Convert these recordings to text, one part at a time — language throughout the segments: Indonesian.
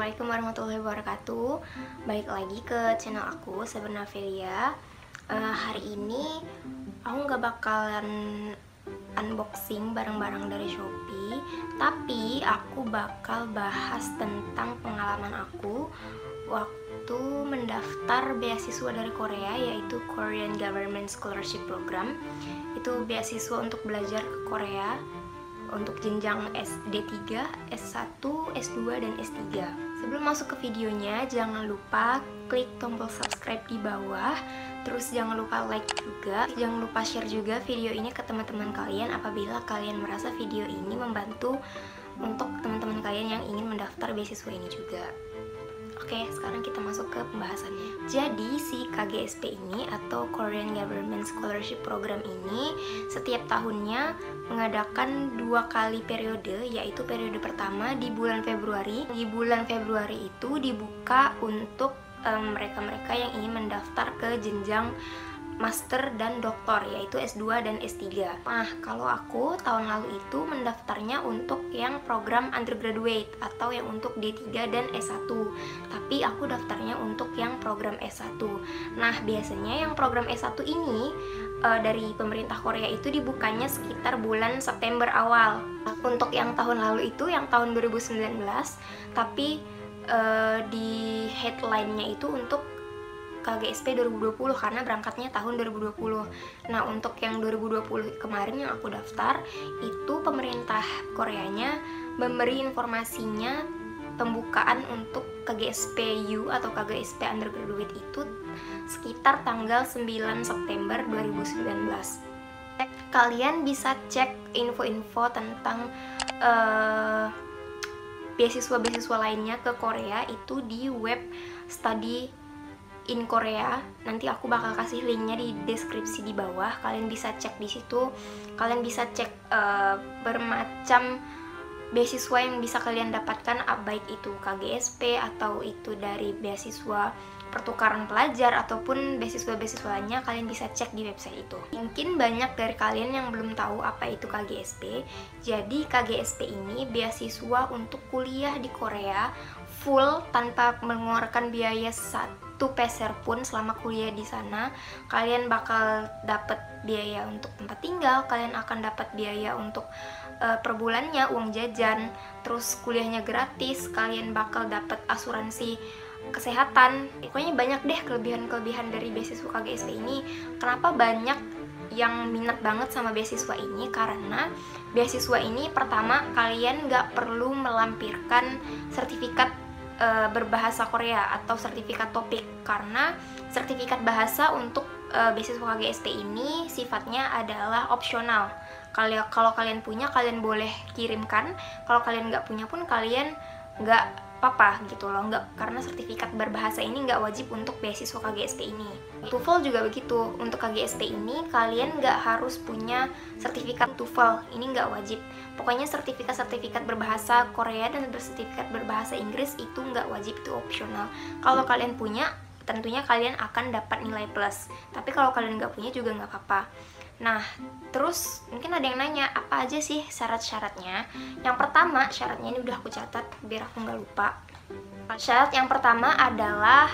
Assalamualaikum warahmatullahi wabarakatuh. Balik lagi ke channel aku, Sabrina Velia. Hari ini aku nggak bakalan unboxing barang-barang dari Shopee, tapi aku bakal bahas tentang pengalaman aku waktu mendaftar beasiswa dari Korea, yaitu Korean Government Scholarship Program. Itu beasiswa untuk belajar ke Korea untuk jenjang D3, S1, S2, dan S3. Sebelum masuk ke videonya, jangan lupa klik tombol subscribe di bawah. Terus jangan lupa like juga. Jangan lupa share juga video ini ke teman-teman kalian apabila kalian merasa video ini membantu untuk teman-teman kalian yang ingin mendaftar beasiswa ini juga. Oke, sekarang kita masuk ke pembahasannya. Jadi, si KGSP ini atau Korean Government Scholarship Program ini setiap tahunnya mengadakan 2 kali periode, yaitu periode pertama di bulan Februari. Di bulan Februari itu dibuka untuk mereka-mereka yang ingin mendaftar ke jenjang master dan doktor, yaitu S2 dan S3. Nah, kalau aku tahun lalu itu mendaftarnya untuk yang program undergraduate atau yang untuk D3 dan S1. Tapi aku daftarnya untuk yang program S1. Nah, biasanya yang program S1 ini dari pemerintah Korea itu dibukanya sekitar bulan September awal. Untuk yang tahun lalu itu yang tahun 2019, tapi di headline-nya itu untuk KGSP 2020 karena berangkatnya tahun 2020. Nah, untuk yang 2020 kemarin yang aku daftar, itu pemerintah Koreanya memberi informasinya pembukaan untuk KGSP U atau KGSP undergraduate itu sekitar tanggal 9 September 2019. Kalian bisa cek info-info tentang beasiswa-beasiswa lainnya ke Korea itu di web Study in Korea. Nanti aku bakal kasih linknya di deskripsi di bawah. Kalian bisa cek di situ. Kalian bisa cek bermacam beasiswa yang bisa kalian dapatkan, baik itu KGSP atau itu dari beasiswa pertukaran pelajar ataupun beasiswa-beasiswa lainnya. Kalian bisa cek di website itu. Mungkin banyak dari kalian yang belum tahu apa itu KGSP. Jadi KGSP ini beasiswa untuk kuliah di Korea full tanpa mengeluarkan biaya 1 peser pun selama kuliah di sana. Kalian bakal dapat biaya untuk tempat tinggal, kalian akan dapat biaya untuk per bulannya uang jajan, terus kuliahnya gratis, kalian bakal dapat asuransi kesehatan. Pokoknya banyak deh kelebihan-kelebihan dari beasiswa KGSP ini. Kenapa banyak yang minat banget sama beasiswa ini? Karena beasiswa ini pertama, kalian nggak perlu melampirkan sertifikat berbahasa Korea atau sertifikat topik, karena sertifikat bahasa untuk beasiswa KGSP ini sifatnya adalah opsional. Kalau kalian punya, kalian boleh kirimkan. Kalau kalian nggak punya pun kalian nggak apa-apa gitu loh, nggak, karena sertifikat berbahasa ini nggak wajib untuk beasiswa KGSP ini. TOEFL juga begitu. Untuk KGSP ini kalian nggak harus punya sertifikat TOEFL, ini nggak wajib. Pokoknya sertifikat berbahasa Korea dan sertifikat berbahasa Inggris itu nggak wajib, itu opsional. Kalau kalian punya, tentunya kalian akan dapat nilai plus. Tapi kalau kalian nggak punya juga nggak apa-apa. Nah, terus mungkin ada yang nanya, apa aja sih syarat-syaratnya? Yang pertama, syaratnya ini udah aku catat biar aku nggak lupa. Syarat yang pertama adalah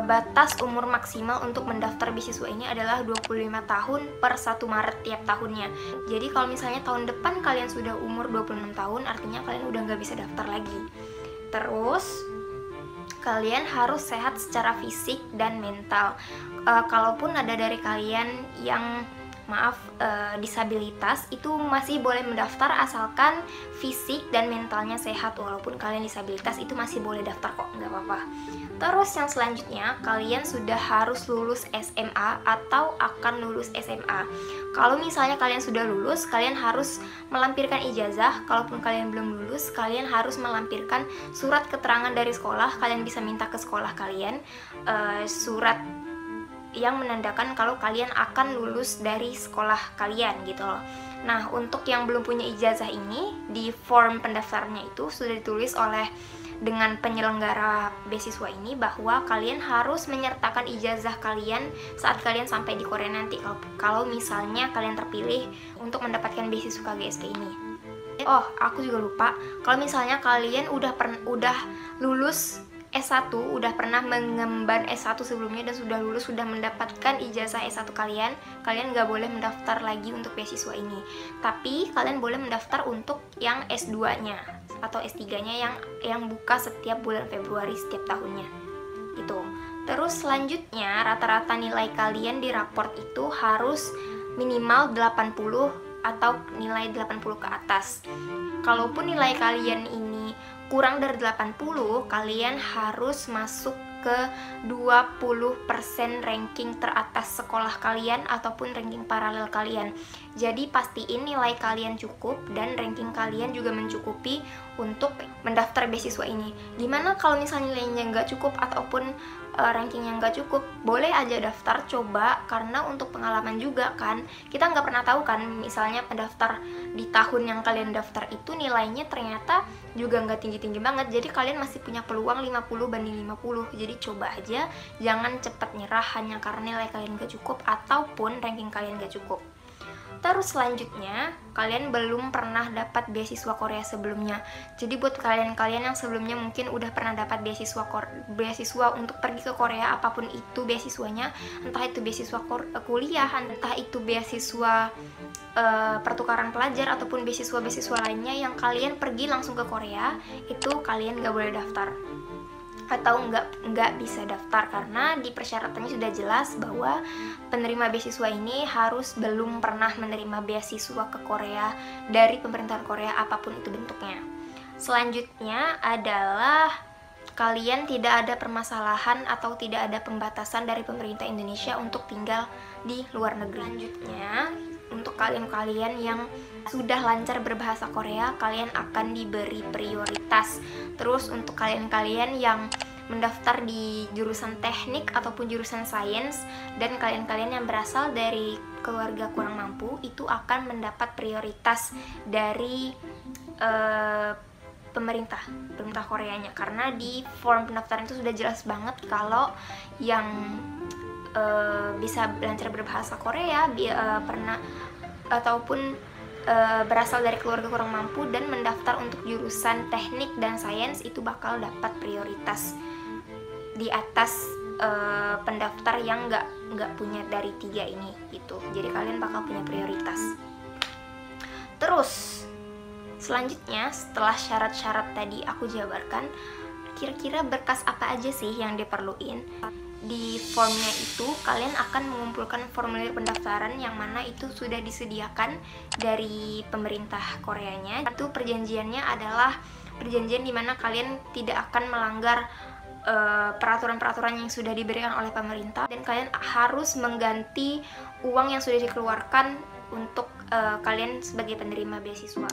batas umur maksimal untuk mendaftar beasiswa ini adalah 25 tahun per 1 Maret tiap tahunnya. Jadi kalau misalnya tahun depan kalian sudah umur 26 tahun, artinya kalian udah nggak bisa daftar lagi. Terus kalian harus sehat secara fisik dan mental. Kalaupun ada dari kalian yang disabilitas, itu masih boleh mendaftar asalkan fisik dan mentalnya sehat. Walaupun kalian disabilitas, itu masih boleh daftar kok, nggak apa-apa. Terus yang selanjutnya, kalian sudah harus lulus SMA atau akan lulus SMA. Kalau misalnya kalian sudah lulus, kalian harus melampirkan ijazah. Kalaupun kalian belum lulus, kalian harus melampirkan surat keterangan dari sekolah. Kalian bisa minta ke sekolah kalian surat yang menandakan kalau kalian akan lulus dari sekolah kalian gitu loh. Nah, untuk yang belum punya ijazah ini, di form pendaftarnya itu sudah ditulis oleh dengan penyelenggara beasiswa ini bahwa kalian harus menyertakan ijazah kalian saat kalian sampai di Korea nanti, kalau misalnya kalian terpilih untuk mendapatkan beasiswa KGSP ini. Oh, aku juga lupa. Kalau misalnya kalian udah lulus S1, udah pernah mengemban S1 sebelumnya dan sudah lulus, sudah mendapatkan ijazah S1 kalian nggak boleh mendaftar lagi untuk beasiswa ini. Tapi kalian boleh mendaftar untuk yang S2-nya atau S3-nya yang buka setiap bulan Februari setiap tahunnya. Gitu. Terus selanjutnya, rata-rata nilai kalian di raport itu harus minimal 80 atau nilai 80 ke atas. Kalaupun nilai kalian ini kurang dari 80, kalian harus masuk ke 20% ranking teratas sekolah kalian ataupun ranking paralel kalian. Jadi pastiin nilai kalian cukup dan ranking kalian juga mencukupi untuk mendaftar beasiswa ini. Gimana kalau misalnya nilainya nggak cukup ataupun rankingnya nggak cukup, boleh aja daftar, coba, karena untuk pengalaman juga kan, kita nggak pernah tahu kan, misalnya pendaftar di tahun yang kalian daftar itu nilainya ternyata juga nggak tinggi-tinggi banget, jadi kalian masih punya peluang 50 banding 50, jadi coba aja, jangan cepat nyerah hanya karena nilai kalian nggak cukup ataupun ranking kalian nggak cukup. Terus selanjutnya, kalian belum pernah dapat beasiswa Korea sebelumnya. Jadi buat kalian-kalian yang sebelumnya mungkin udah pernah dapat beasiswa untuk pergi ke Korea, apapun itu beasiswanya, entah itu beasiswa kuliah, entah itu beasiswa pertukaran pelajar ataupun beasiswa lainnya yang kalian pergi langsung ke Korea, itu kalian nggak boleh daftar atau nggak bisa daftar karena di persyaratannya sudah jelas bahwa penerima beasiswa ini harus belum pernah menerima beasiswa ke Korea dari pemerintahan Korea apapun itu bentuknya. Selanjutnya adalah kalian tidak ada permasalahan atau tidak ada pembatasan dari pemerintah Indonesia untuk tinggal di luar negeri. Selanjutnya, untuk kalian-kalian yang sudah lancar berbahasa Korea, kalian akan diberi prioritas. Terus untuk kalian-kalian yang mendaftar di jurusan teknik ataupun jurusan sains dan kalian-kalian yang berasal dari keluarga kurang mampu, itu akan mendapat prioritas dari pemerintah Koreanya, karena di form pendaftaran itu sudah jelas banget kalau yang bisa lancar berbahasa Korea pernah ataupun berasal dari keluarga kurang mampu dan mendaftar untuk jurusan teknik dan sains itu bakal dapat prioritas di atas pendaftar yang nggak punya dari 3 ini gitu. Jadi kalian bakal punya prioritas. Terus selanjutnya, setelah syarat-syarat tadi aku jabarkan, kira-kira berkas apa aja sih yang diperluin? Di formnya itu kalian akan mengumpulkan formulir pendaftaran yang mana itu sudah disediakan dari pemerintah Koreanya. Itu perjanjiannya adalah perjanjian di mana kalian tidak akan melanggar peraturan-peraturan yang sudah diberikan oleh pemerintah, dan kalian harus mengganti uang yang sudah dikeluarkan untuk kalian sebagai penerima beasiswa.